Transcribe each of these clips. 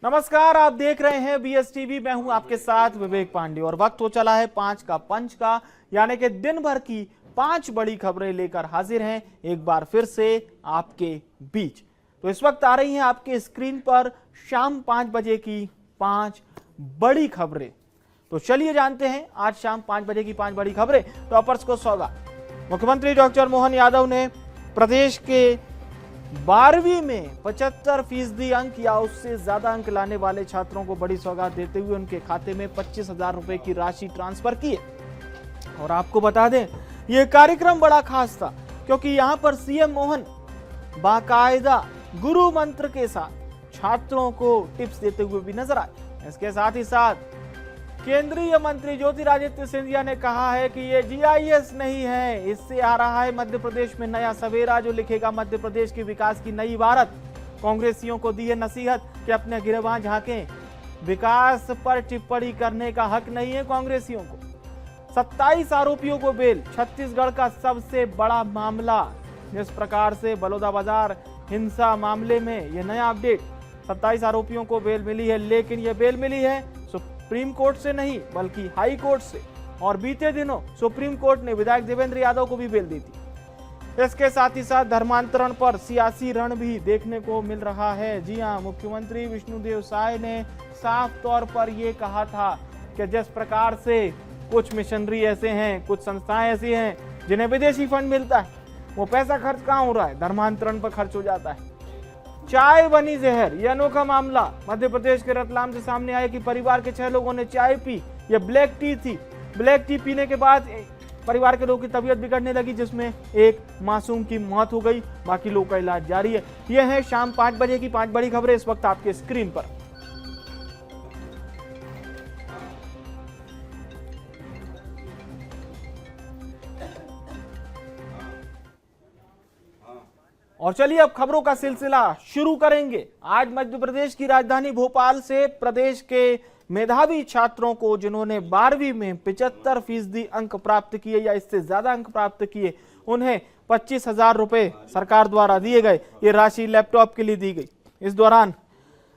नमस्कार, आप देख रहे हैं BSTV। मैं हूं आपके साथ विवेक पांडे और वक्त हो चला है 5 का पंच का, यानी कि दिन भर की 5 बड़ी खबरें लेकर हाजिर हैं एक बार फिर से आपके बीच। तो इस वक्त आ रही हैं आपके स्क्रीन पर शाम 5 बजे की 5 बड़ी खबरें। तो चलिए जानते हैं आज शाम 5 बजे की 5 बड़ी खबरें। टॉपर्स को सौगात। मुख्यमंत्री डॉक्टर मोहन यादव ने प्रदेश के 12वीं में 75% अंक या उससे ज्यादा अंक लाने वाले छात्रों को बड़ी सौगात देते हुए उनके खाते में 25,000 रुपए की राशि ट्रांसफर की है। और आपको बता दें, यह कार्यक्रम बड़ा खास था क्योंकि यहां पर सीएम मोहन बाकायदा गुरु मंत्र के साथ छात्रों को टिप्स देते हुए भी नजर आए। इसके साथ ही साथ केंद्रीय मंत्री ज्योतिरादित्य सिंधिया ने कहा है कि ये GIS नहीं है, इससे आ रहा है मध्य प्रदेश में नया सवेरा जो लिखेगा मध्य प्रदेश के विकास की नई इबारत। कांग्रेसियों को दी है नसीहत कि अपने गिरबान झांकें, विकास पर टिप्पणी करने का हक नहीं है कांग्रेसियों को। 27 आरोपियों को बेल, छत्तीसगढ़ का सबसे बड़ा मामला। जिस प्रकार से बलौदाबाजार हिंसा मामले में यह नया अपडेट, 27 आरोपियों को बेल मिली है, लेकिन यह बेल मिली है सुप्रीम कोर्ट से नहीं बल्कि हाई कोर्ट से। और बीते दिनों सुप्रीम कोर्ट ने विधायक देवेंद्र यादव को भी बेल दी थी। इसके साथ ही साथ धर्मांतरण पर सियासी रण भी देखने को मिल रहा है। जी हां, मुख्यमंत्री विष्णुदेव साय ने साफ तौर पर यह कहा था कि जिस प्रकार से कुछ मिशनरी ऐसे हैं, कुछ संस्थाएं ऐसी हैं जिन्हें विदेशी फंड मिलता है, वो पैसा खर्च कहां हो रहा है? धर्मांतरण पर खर्च हो जाता है। चाय बनी जहर, यह अनोखा मामला मध्य प्रदेश के रतलाम से सामने आया कि परिवार के 6 लोगों ने चाय पी। यह ब्लैक टी थी। ब्लैक टी पीने के बाद परिवार के लोगों की तबीयत बिगड़ने लगी, जिसमें एक मासूम की मौत हो गई। बाकी लोगों का इलाज जारी है। यह है शाम 5 बजे की 5 बड़ी खबरें इस वक्त आपके स्क्रीन पर। और चलिए अब खबरों का सिलसिला शुरू करेंगे। आज मध्य प्रदेश की राजधानी भोपाल से प्रदेश के मेधावी छात्रों को जिन्होंने 12वीं में 75% अंक प्राप्त किए या इससे ज्यादा अंक प्राप्त किए, उन्हें 25,000 रुपए सरकार द्वारा दिए गए। ये राशि लैपटॉप के लिए दी गई। इस दौरान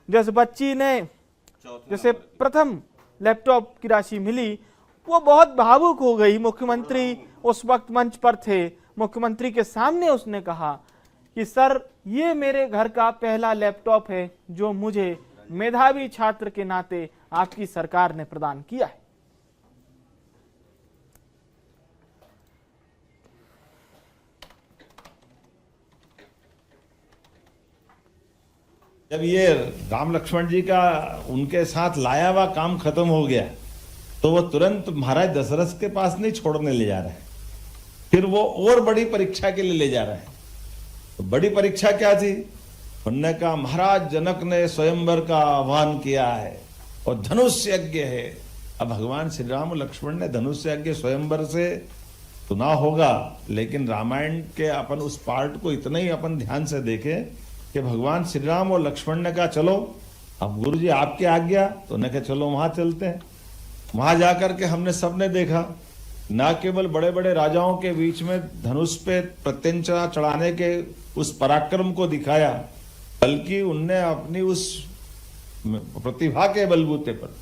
जिस बच्ची ने जैसे प्रथम लैपटॉप की राशि मिली, वो बहुत भावुक हो गई। मुख्यमंत्री उस वक्त मंच पर थे। मुख्यमंत्री के सामने उसने कहा कि सर, ये मेरे घर का पहला लैपटॉप है जो मुझे मेधावी छात्र के नाते आपकी सरकार ने प्रदान किया है। जब ये राम लक्ष्मण जी का उनके साथ लाया हुआ काम खत्म हो गया तो वो तुरंत महाराज दशरथ के पास नहीं छोड़ने ले जा रहे हैं, फिर वो और बड़ी परीक्षा के लिए ले जा रहे हैं। तो बड़ी परीक्षा क्या थी? उन्होंने कहा महाराज जनक ने स्वयंवर का आह्वान किया है और धनुष यज्ञ है। अब भगवान श्री राम और लक्ष्मण ने धनुष यज्ञ स्वयंवर से सुना होगा, लेकिन रामायण के अपन उस पार्ट को इतना ही अपन ध्यान से देखें कि भगवान श्री राम और लक्ष्मण ने कहा चलो अब गुरु जी आपकी आज्ञा, तो उन्होंने कहा चलो वहां चलते हैं। वहां जाकर के हमने सबने देखा, न केवल बड़े बड़े राजाओं के बीच में धनुष पे प्रत्यंचा चढ़ाने के उस पराक्रम को दिखाया, बल्कि उनने अपनी उस प्रतिभा के बलबूते पर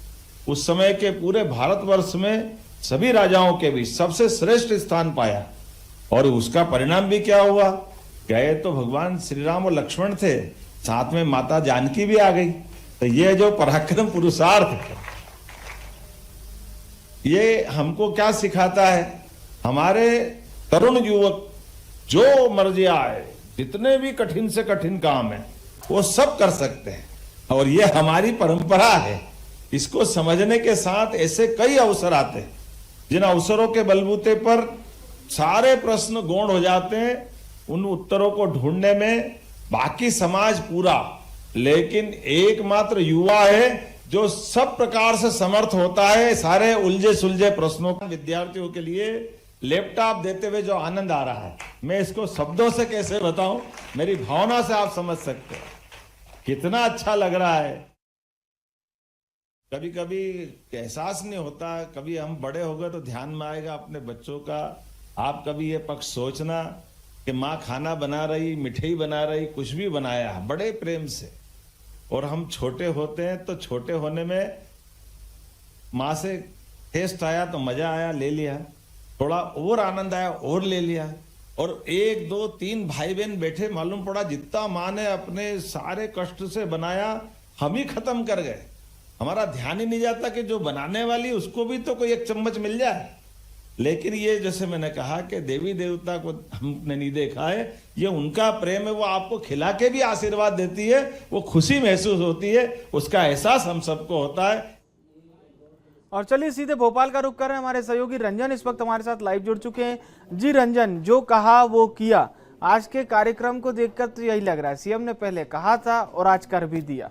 उस समय के पूरे भारतवर्ष में सभी राजाओं के बीच सबसे श्रेष्ठ स्थान पाया। और उसका परिणाम भी क्या हुआ? गए तो भगवान श्री राम और लक्ष्मण थे, साथ में माता जानकी भी आ गई। तो ये जो पराक्रम पुरुषार्थ है, ये हमको क्या सिखाता है? हमारे तरुण युवक जो मर्जी आए, जितने भी कठिन से कठिन काम है वो सब कर सकते हैं, और ये हमारी परंपरा है। इसको समझने के साथ ऐसे कई अवसर आते हैं जिन अवसरों के बलबूते पर सारे प्रश्न गौण हो जाते हैं, उन उत्तरों को ढूंढने में बाकी समाज पूरा, लेकिन एकमात्र युवा है जो सब प्रकार से समर्थ होता है सारे उलझे सुलझे प्रश्नों का। विद्यार्थियों के लिए लैपटॉप देते हुए जो आनंद आ रहा है, मैं इसको शब्दों से कैसे बताऊं, मेरी भावना से आप समझ सकते हो कितना अच्छा लग रहा है। कभी कभी एहसास नहीं होता, कभी हम बड़े हो गए तो ध्यान में आएगा अपने बच्चों का। आप कभी ये पक्ष सोचना कि माँ खाना बना रही, मिठाई बना रही, कुछ भी बनाया बड़े प्रेम से, और हम छोटे होते हैं तो छोटे होने में माँ से टेस्ट आया तो मजा आया, ले लिया, थोड़ा और आनंद आया और ले लिया, और 1 2 3 भाई बहन बैठे, मालूम पड़ा जितना माँ ने अपने सारे कष्ट से बनाया हम ही खत्म कर गए। हमारा ध्यान ही नहीं जाता कि जो बनाने वाली उसको भी तो कोई 1 चम्मच मिल जाए। लेकिन ये जैसे मैंने कहा कि देवी देवता को हमने नहीं देखा है, ये उनका प्रेम है, वो आपको खिला के भी आशीर्वाद देती है, वो खुशी महसूस होती है, उसका एहसास हम सबको होता है। और चलिए सीधे भोपाल का रुख कर रहे हैं, हमारे सहयोगी रंजन इस वक्त हमारे साथ लाइव जुड़ चुके हैं। जी रंजन, जो कहा वो किया, आज के कार्यक्रम को देखकर तो यही लग रहा है सीएम ने पहले कहा था और आज कर भी दिया।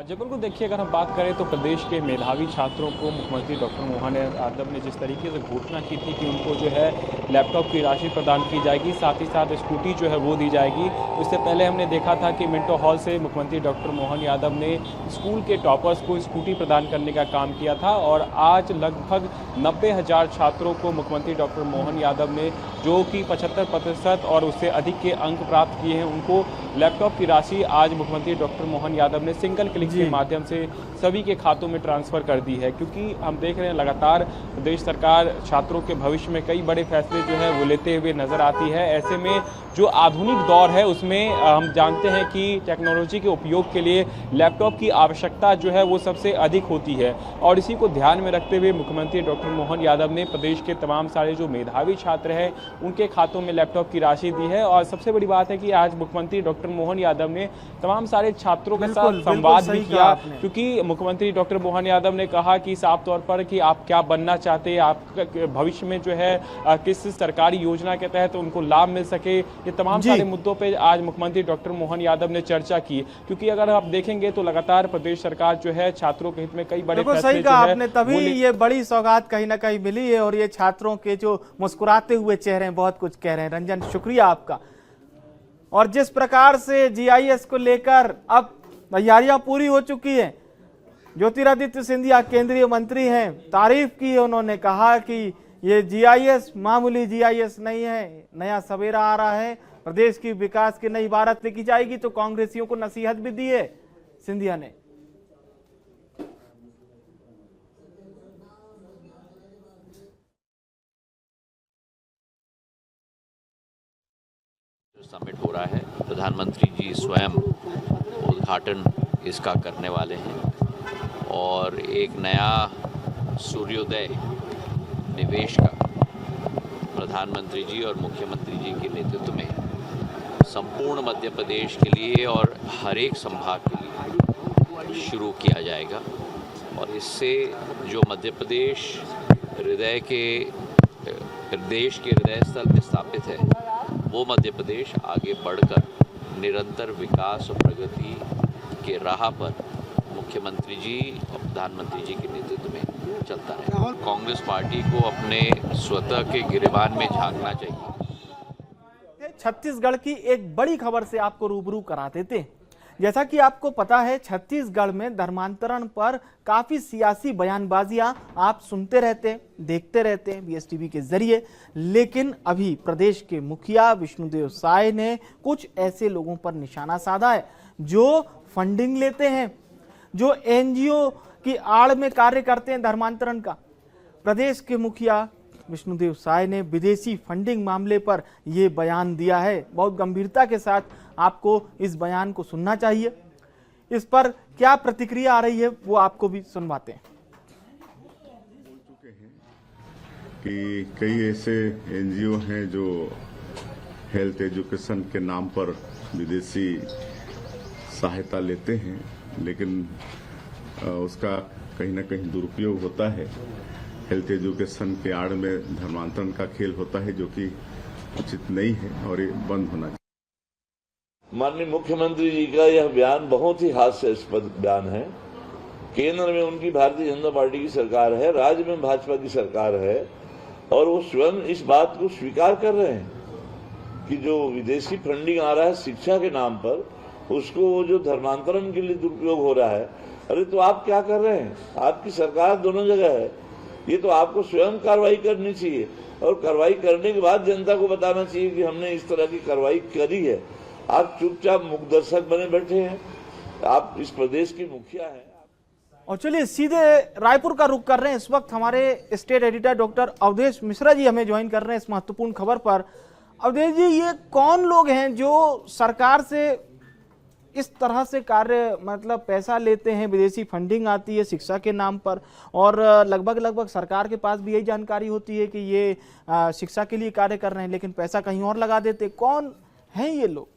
जबलपुर देखिए, अगर हम बात करें तो प्रदेश के मेधावी छात्रों को मुख्यमंत्री डॉक्टर मोहन यादव ने जिस तरीके से घोषणा की थी कि उनको जो है लैपटॉप की राशि प्रदान की जाएगी, साथ ही साथ स्कूटी जो है वो दी जाएगी। उससे पहले हमने देखा था कि मिंटो हॉल से मुख्यमंत्री डॉक्टर मोहन यादव ने स्कूल के टॉपर्स को स्कूटी प्रदान करने का काम किया था, और आज लगभग 90,000 छात्रों को मुख्यमंत्री डॉक्टर मोहन यादव ने, जो कि 75% और उससे अधिक के अंक प्राप्त किए हैं, उनको लैपटॉप की राशि आज मुख्यमंत्री डॉक्टर मोहन यादव ने सिंगल क्लिक के माध्यम से सभी के खातों में ट्रांसफर कर दी है। क्योंकि हम देख रहे हैं लगातार प्रदेश सरकार छात्रों के भविष्य में कई बड़े फैसले जो है वो लेते हुए नजर आती है। ऐसे में जो आधुनिक दौर है उसमें हम जानते हैं कि टेक्नोलॉजी के उपयोग के लिए लैपटॉप की आवश्यकता जो है वो सबसे अधिक होती है, और इसी को ध्यान में रखते हुए मुख्यमंत्री डॉक्टर मोहन यादव ने प्रदेश के तमाम सारे जो मेधावी छात्र हैं उनके खातों में लैपटॉप की राशि दी है। और सबसे बड़ी बात है कि आज मुख्यमंत्री डॉक्टर मोहन यादव ने तमाम सारे छात्रों के साथ संवाद भी किया, क्योंकि मुख्यमंत्री डॉक्टर मोहन यादव ने कहा कि साफ तौर पर कि आप क्या बनना चाहते हैं, आप भविष्य में जो है किस सरकारी योजना के तहत उनको लाभ मिल सके, ये तमाम सारे मुद्दों पे आज मुख्यमंत्री डॉक्टर मोहन यादव ने चर्चा की। क्योंकि अगर आप देखेंगे तो लगातार प्रदेश सरकार जो है छात्रों के हित में कई बड़े फैसले सही कहा आपने, तभी ये बड़ी सौगात कहीं ना कहीं मिली है, और ये छात्रों के जो मुस्कुराते हुए चेहरे हैं बहुत कुछ कह रहे हैं। रंजन, शुक्रिया आपका। और जिस प्रकार से जीआईएस को लेकर अब तैयारियां पूरी हो चुकी है, ज्योतिरादित्य सिंधिया केंद्रीय मंत्री हैं, तारीफ की उन्होंने, कहा कि ये जीआईएस मामूली जीआईएस नहीं है, नया सवेरा आ रहा है, प्रदेश की विकास की नई इबारत लिखी जाएगी। तो कांग्रेसियों को नसीहत भी दी है सिंधिया ने। समिट हो रहा है, प्रधानमंत्री जी स्वयं उद्घाटन इसका करने वाले हैं, और एक नया सूर्योदय निवेश का प्रधानमंत्री जी और मुख्यमंत्री जी के नेतृत्व में संपूर्ण मध्य प्रदेश के लिए और हर एक संभाग के लिए शुरू किया जाएगा। और इससे जो मध्य प्रदेश देश के हृदय स्थल में स्थापित है, वो मध्य प्रदेश आगे बढ़कर निरंतर विकास और प्रगति के राह पर मुख्यमंत्री जी और प्रधानमंत्री जी के नेतृत्व में चलता है। कांग्रेस पार्टी को अपने स्वतः के गिरेबान में झांकना चाहिए। छत्तीसगढ़ की एक बड़ी खबर से आपको रूबरू करा देते हैं। जैसा कि आपको पता है, छत्तीसगढ़ में धर्मांतरण पर काफी सियासी बयानबाजियां आप सुनते रहते हैं, देखते रहते हैं बीएसटीवी के जरिए। लेकिन अभी प्रदेश के मुखिया विष्णुदेव साय ने कुछ ऐसे लोगों पर निशाना साधा है जो फंडिंग लेते हैं, जो एनजीओ की आड़ में कार्य करते हैं धर्मांतरण का। प्रदेश के मुखिया विष्णुदेव साय ने विदेशी फंडिंग मामले पर यह बयान दिया है। बहुत गंभीरता के साथ आपको इस बयान को सुनना चाहिए। इस पर क्या प्रतिक्रिया आ रही है वो आपको भी सुनवाते हैं। बोल चुके हैं कि कई ऐसे एनजीओ हैं जो हेल्थ एजुकेशन के नाम पर विदेशी सहायता लेते हैं, लेकिन उसका कहीं ना कहीं दुरुपयोग होता है। हेल्थ एजुकेशन के आड़ में धर्मांतरण का खेल होता है, जो कि उचित नहीं है और ये बंद होना चाहिए। माननीय मुख्यमंत्री जी का यह बयान बहुत ही हास्यास्पद बयान है। केंद्र में उनकी भारतीय जनता पार्टी की सरकार है, राज्य में भाजपा की सरकार है, और वो स्वयं इस बात को स्वीकार कर रहे हैं कि जो विदेशी फंडिंग आ रहा है शिक्षा के नाम पर, उसको जो धर्मांतरण के लिए दुरुपयोग हो रहा है। अरे तो आप क्या कर रहे हैं? आपकी सरकार दोनों जगह है, ये तो आपको स्वयं कार्रवाई करनी चाहिए, और कार्रवाई करने के बाद जनता को बताना चाहिए कि हमने इस तरह की कार्रवाई करी है। आप चुपचाप मुखदर्शक बने बैठे हैं। आप इस प्रदेश की मुखिया हैं। और चलिए सीधे रायपुर का रुख कर रहे हैं। इस वक्त हमारे state editor doctor Awadhesh Mishra ji हमें ज्वाइन कर रहे हैं इस महत्वपूर्ण खबर पर। अवधेश जी, ये कौन लोग हैं जो सरकार से इस तरह से कार्य मतलब पैसा लेते हैं, विदेशी फंडिंग आती है शिक्षा के नाम पर, और लगभग सरकार के पास भी यही जानकारी होती है कि ये शिक्षा के लिए कार्य कर रहे हैं, लेकिन पैसा कहीं और लगा देते। कौन हैं ये लोग?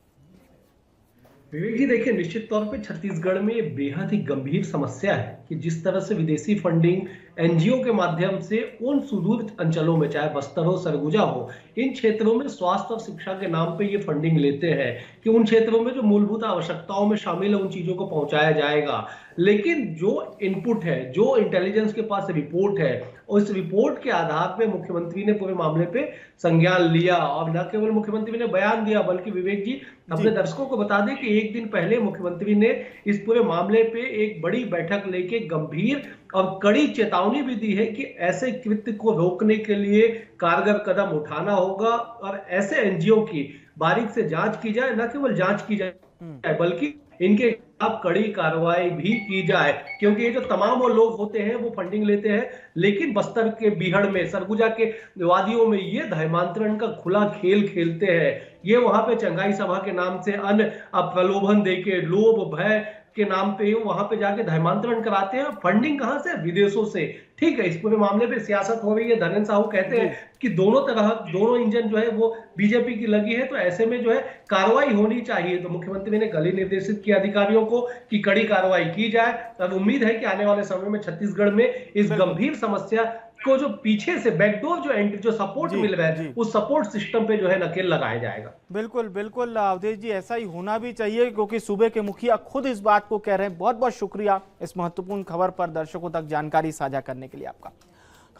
विवेक जी, देखिए, निश्चित तौर पे छत्तीसगढ़ में ये बेहद ही गंभीर समस्या है कि जिस तरह से विदेशी फंडिंग एनजीओ के माध्यम से उन सुदूर अंचलों में, चाहे बस्तर हो, सरगुजा हो, इन क्षेत्रों में स्वास्थ्य और शिक्षा के नाम पे ये फंडिंग लेते हैं कि उन क्षेत्रों में जो मूलभूत आवश्यकताओं में शामिल है उन चीजों को पहुंचाया जाएगा। लेकिन जो इनपुट है, जो इंटेलिजेंस के पास रिपोर्ट है, उस रिपोर्ट के आधार पे मुख्यमंत्री ने पूरे मामले पे संज्ञान लिया। और न केवल मुख्यमंत्री ने बयान दिया, बल्कि विवेक जी अपने दर्शकों को बता दें कि एक दिन पहले मुख्यमंत्री ने इस पूरे मामले पे एक बड़ी बैठक लेके गंभीर और कड़ी चेतावनी भी दी है कि ऐसे कृत्य को रोकने के लिए कारगर कदम उठाना होगा और ऐसे एनजीओ की बारीक से जांच की जाए। न केवल जांच की जाए बल्कि इनके खिलाफ कड़ी कार्रवाई भी की जाए, क्योंकि ये जो तमाम वो लोग होते हैं वो फंडिंग लेते हैं, लेकिन बस्तर के बीहड़ में, सरगुजा के वादियों में ये धर्मांतरण का खुला खेल खेलते हैं। ये वहां पे चंगाई सभा के नाम से अन्य प्रलोभन देके, लोभ भय के नाम पे वहां पे जाके धर्मांतरण कराते हैं। फंडिंग कहां से? विदेशों से। ठीक है, इस पूरे मामले पे सियासत हो रही है। धर्मेंद्र साहू कहते हैं कि दोनों इंजन जो है वो बीजेपी की लगी है, तो ऐसे में जो है कार्रवाई होनी चाहिए। तो मुख्यमंत्री ने कल ही निर्देशित किया अधिकारियों को कि कड़ी कार्रवाई की जाए। और उम्मीद है कि आने वाले समय में छत्तीसगढ़ में इस गंभीर समस्या को जो पीछे से बैकडोर जो सपोर्ट मिल रहा है, उस सपोर्ट सिस्टम पे जो है नकेल लगाया जाएगा। बिल्कुल बिल्कुल अवधेश जी, ऐसा ही होना भी चाहिए, क्योंकि सूबे के मुखिया खुद इस बात को कह रहे हैं। बहुत बहुत शुक्रिया इस महत्वपूर्ण खबर पर दर्शकों तक जानकारी साझा करने के लिए आपका।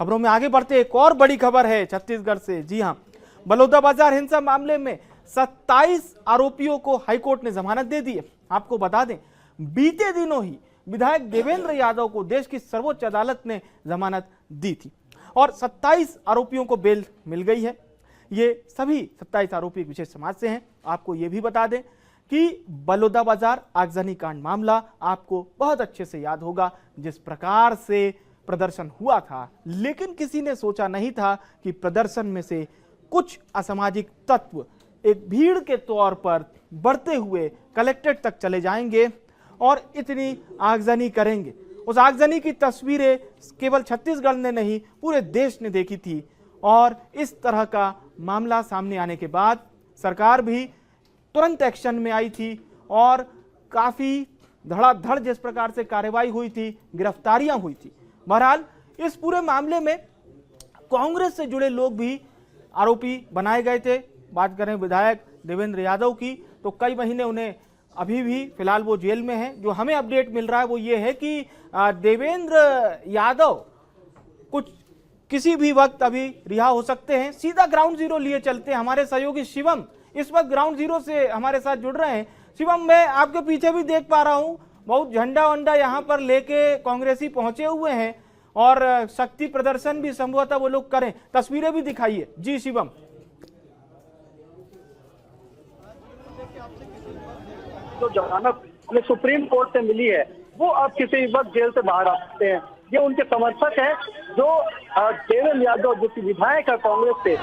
खबरों में आगे बढ़ते एक और बड़ी खबर है छत्तीसगढ़ से। जी हां, बलौदाबाजार हिंसा मामले में 27 आरोपियों को हाईकोर्ट ने जमानत दे दी है। आपको बता दें, बीते दिनों ही विधायक देवेंद्र यादव को देश की सर्वोच्च अदालत ने जमानत दी थी और 27 आरोपियों को बेल मिल गई है। ये सभी 27 आरोपी विशेष समाज से हैं। आपको ये भी बता दें कि बलौदाबाजार आगजनी कांड मामला आपको बहुत अच्छे से याद होगा, जिस प्रकार से प्रदर्शन हुआ था, लेकिन किसी ने सोचा नहीं था कि प्रदर्शन में से कुछ असामाजिक तत्व एक भीड़ के तौर पर बढ़ते हुए कलेक्ट्रेट तक चले जाएंगे और इतनी आगजनी करेंगे। उस आगजनी की तस्वीरें केवल छत्तीसगढ़ ने नहीं, पूरे देश ने देखी थी। और इस तरह का मामला सामने आने के बाद सरकार भी तुरंत एक्शन में आई थी और काफी धड़ाधड़ जिस प्रकार से कार्रवाई हुई थी, गिरफ्तारियां हुई थी। बहरहाल इस पूरे मामले में कांग्रेस से जुड़े लोग भी आरोपी बनाए गए थे। बात करें विधायक देवेंद्र यादव की, तो कई महीने उन्हें अभी भी फिलहाल वो जेल में है। जो हमें अपडेट मिल रहा है वो ये है कि देवेंद्र यादव कुछ किसी भी वक्त अभी रिहा हो सकते हैं। सीधा ग्राउंड जीरो लिए चलते हैं। हमारे सहयोगी शिवम इस वक्त ग्राउंड जीरो से हमारे साथ जुड़ रहे हैं। शिवम, मैं आपके पीछे भी देख पा रहा हूं, बहुत झंडा वंडा यहाँ पर लेके कांग्रेसी पहुंचे हुए हैं और शक्ति प्रदर्शन भी संभवतः वो लोग करें। तस्वीरें भी दिखाइए। जी शिवम। जो जमानत हमें सुप्रीम कोर्ट से मिली है वो अब किसी वक्त जेल से बाहर आ सकते हैं। ये उनके समर्थक हैं जो देवेंद्र यादव जो कि विधायक है कांग्रेस से,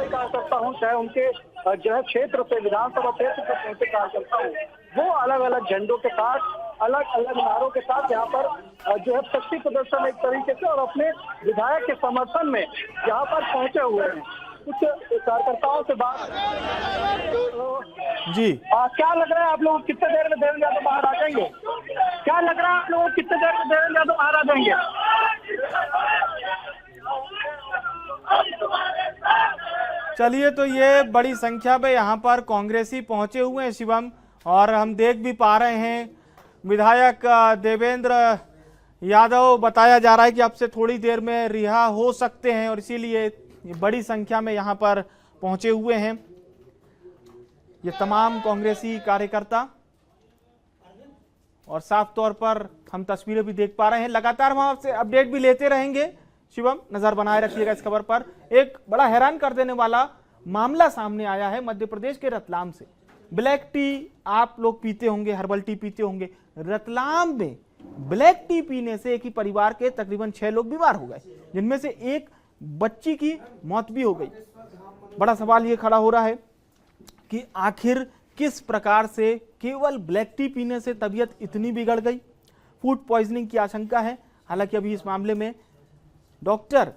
कह सकता हूँ, चाहे उनके जो है क्षेत्र से, विधानसभा क्षेत्र से पहुंचे कार्यकर्ता हूँ, वो अलग अलग झंडों के साथ, अलग अलग नारों के साथ यहाँ पर जो है शक्ति प्रदर्शन एक तरीके से और अपने विधायक के समर्थन में यहाँ पर पहुंचे हुए हैं। कुछ कार्यकर्ताओं से बात जी, क्या लग रहा है आप लोग कितने देर में देवेंद्र यादव बाहर आ जाएंगे? क्या लग रहा है आप लोग कितने देर में देवेंद्र यादव बाहर आ जाएंगे? चलिए, तो ये बड़ी संख्या में यहाँ पर कांग्रेसी पहुंचे हुए हैं शिवम, और हम देख भी पा रहे हैं विधायक देवेंद्र यादव बताया जा रहा है कि अब से थोड़ी देर में रिहा हो सकते हैं और इसीलिए बड़ी संख्या में यहाँ पर पहुंचे हुए हैं ये तमाम कांग्रेसी कार्यकर्ता। और साफ तौर पर हम तस्वीरें भी देख पा रहे हैं। लगातार हम आपसे अपडेट भी लेते रहेंगे। शिवम, नजर बनाए रखिएगा इस खबर पर। एक बड़ा हैरान कर देने वाला मामला सामने आया है मध्य प्रदेश के रतलाम से। ब्लैक टी आप लोग पीते होंगे, हर्बल टी पीते होंगे। रतलाम में ब्लैक टी पीने से एक ही परिवार के तकरीबन 6 लोग बीमार हो गए, जिनमें से एक बच्ची की मौत भी हो गई। बड़ा सवाल ये खड़ा हो रहा है कि आखिर किस प्रकार से केवल ब्लैक टी पीने से तबीयत इतनी बिगड़ गई। फूड पॉइजनिंग की आशंका है। हालांकि अभी इस मामले में डॉक्टर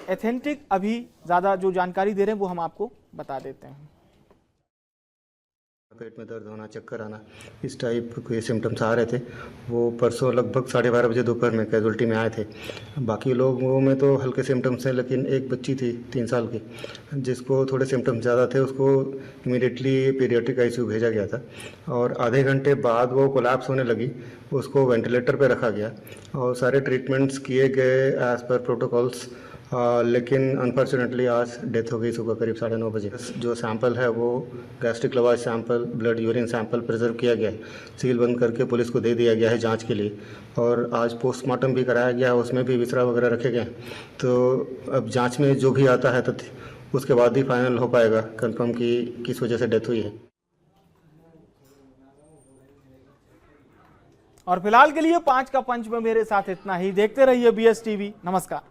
एथेंटिक अभी ज्यादा जो जानकारी दे रहे हैं वो हम आपको बता देते हैं। पेट में दर्द होना, चक्कर आना, इस टाइप के सिम्टम्स आ रहे थे। वो परसों लगभग 12:30 बजे दोपहर में कैजुअल्टी में आए थे। बाकी लोगों में तो हल्के सिम्टम्स हैं, लेकिन एक बच्ची थी 3 साल की जिसको थोड़े सिम्टम्स ज़्यादा थे, उसको इमीडिएटली पीडियाट्रिक आईसीयू भेजा गया था और आधे घंटे बाद वो कोलैप्स होने लगी। उसको वेंटिलेटर पर रखा गया और सारे ट्रीटमेंट्स किए गए एज़ पर प्रोटोकॉल्स, लेकिन अनफॉर्चुनेटली आज डेथ हो गई सुबह करीब 9:30 बजे। जो सैंपल है वो gastric lavage sample, blood urine sample preserve किया गया है, सील बंद करके पुलिस को दे दिया गया है जांच के लिए। और आज पोस्टमार्टम भी कराया गया है, उसमें भी विसरा वगैरह रखे गए। तो अब जांच में जो भी आता है तथ्य उसके बाद ही फाइनल हो पाएगा कंफर्म कि किस वजह से डेथ हुई है। और फिलहाल के लिए 5 का पंच में मेरे साथ इतना ही। देखते रहिए BS TV। नमस्कार।